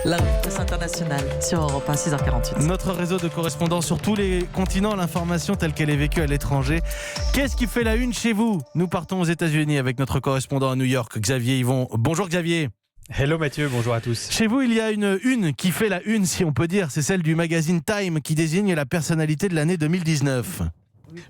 La revue de presse internationale sur Europe 1, 6h48. Notre réseau de correspondants sur tous les continents, l'information telle qu'elle est vécue à l'étranger. Qu'est-ce qui fait la une chez vous ? Nous partons aux États-Unis avec notre correspondant à New York, Xavier Yvon. Bonjour Xavier. Hello Mathieu, bonjour à tous. Chez vous, il y a une une qui fait la une, si on peut dire. C'est celle du magazine Time qui désigne la personnalité de l'année 2019.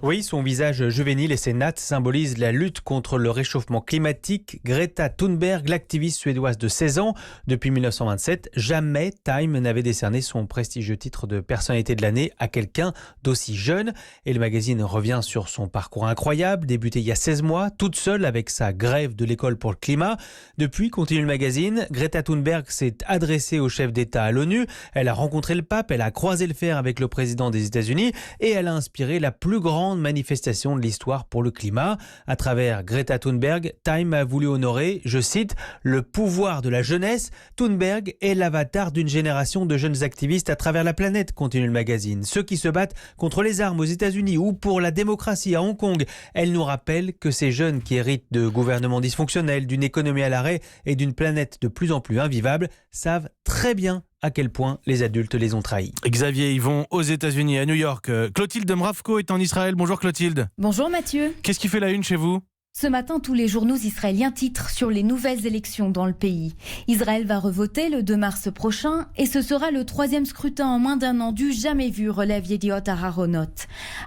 Oui, son visage juvénile et ses nattes symbolisent la lutte contre le réchauffement climatique. Greta Thunberg, l'activiste suédoise de 16 ans, depuis 1927, jamais Time n'avait décerné son prestigieux titre de personnalité de l'année à quelqu'un d'aussi jeune. Et le magazine revient sur son parcours incroyable, débuté il y a 16 mois, toute seule avec sa grève de l'école pour le climat. Depuis, continue le magazine, Greta Thunberg s'est adressée au chef d'État à l'ONU. Elle a rencontré le pape, elle a croisé le fer avec le président des États-Unis et elle a inspiré la plus grande manifestation de l'histoire pour le climat. À travers Greta Thunberg, Time a voulu honorer, je cite, le pouvoir de la jeunesse. Thunberg est l'avatar d'une génération de jeunes activistes à travers la planète, continue le magazine. Ceux qui se battent contre les armes aux États-Unis ou pour la démocratie à Hong Kong. Elle nous rappelle que ces jeunes qui héritent de gouvernements dysfonctionnels, d'une économie à l'arrêt et d'une planète de plus en plus invivable savent très bien à quel point les adultes les ont trahis. Xavier Yvon aux États-Unis, à New York. Clotilde Mravko est en Israël. Bonjour Clotilde. Bonjour Mathieu. Qu'est-ce qui fait la une chez vous ? Ce matin, tous les journaux israéliens titrent sur les nouvelles élections dans le pays. Israël va revoter le 2 mars prochain et ce sera le 3e scrutin en moins d'un an du jamais vu, relève Yediot Aharonot.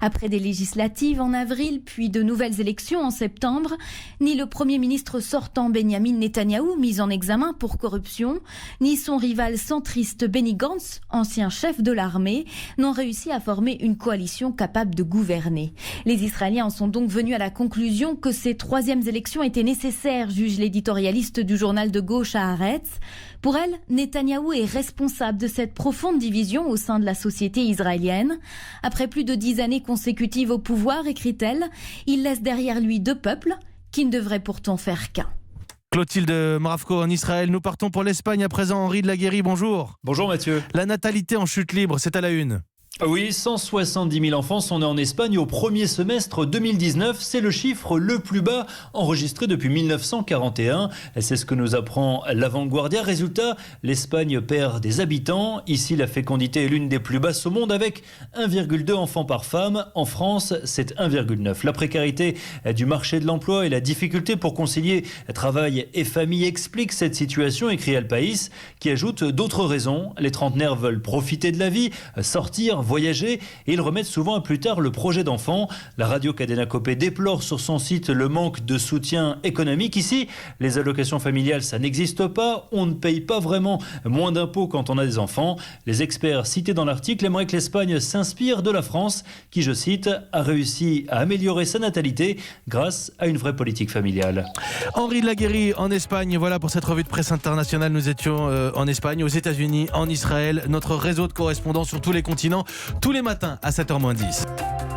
Après des législatives en avril, puis de nouvelles élections en septembre, ni le Premier ministre sortant Benyamin Netanyahou, mis en examen pour corruption, ni son rival centriste Benny Gantz, ancien chef de l'armée, n'ont réussi à former une coalition capable de gouverner. Les Israéliens en sont donc venus à la conclusion que ces troisièmes élections étaient nécessaires, juge l'éditorialiste du journal de gauche Haaretz. Pour elle, Netanyahou est responsable de cette profonde division au sein de la société israélienne. Après plus de 10 années consécutives au pouvoir, écrit-elle, il laisse derrière lui 2 peuples qui ne devraient pourtant faire qu'un. Clotilde Mravko en Israël. Nous partons pour l'Espagne à présent. Henri de la Guérie, bonjour. Bonjour Mathieu. La natalité en chute libre, c'est à la une. Oui, 170 000 enfants sont nés en Espagne au premier semestre 2019. C'est le chiffre le plus bas enregistré depuis 1941. C'est ce que nous apprend La Vanguardia. Résultat, l'Espagne perd des habitants. Ici, la fécondité est l'une des plus basses au monde avec 1,2 enfants par femme. En France, c'est 1,9. La précarité du marché de l'emploi et la difficulté pour concilier travail et famille expliquent cette situation, écrit El País, qui ajoute d'autres raisons. Les trentenaires veulent profiter de la vie, sortir, voyager et ils remettent souvent à plus tard le projet d'enfant. La radio Cadena Copé déplore sur son site le manque de soutien économique. Ici, les allocations familiales, ça n'existe pas. On ne paye pas vraiment moins d'impôts quand on a des enfants. Les experts cités dans l'article aimeraient que l'Espagne s'inspire de la France qui, je cite, a réussi à améliorer sa natalité grâce à une vraie politique familiale. Henri de la Guérie en Espagne. Voilà pour cette revue de presse internationale. Nous étions en Espagne, aux États-Unis, en Israël. Notre réseau de correspondants sur tous les continents, tous les matins à 7h-10.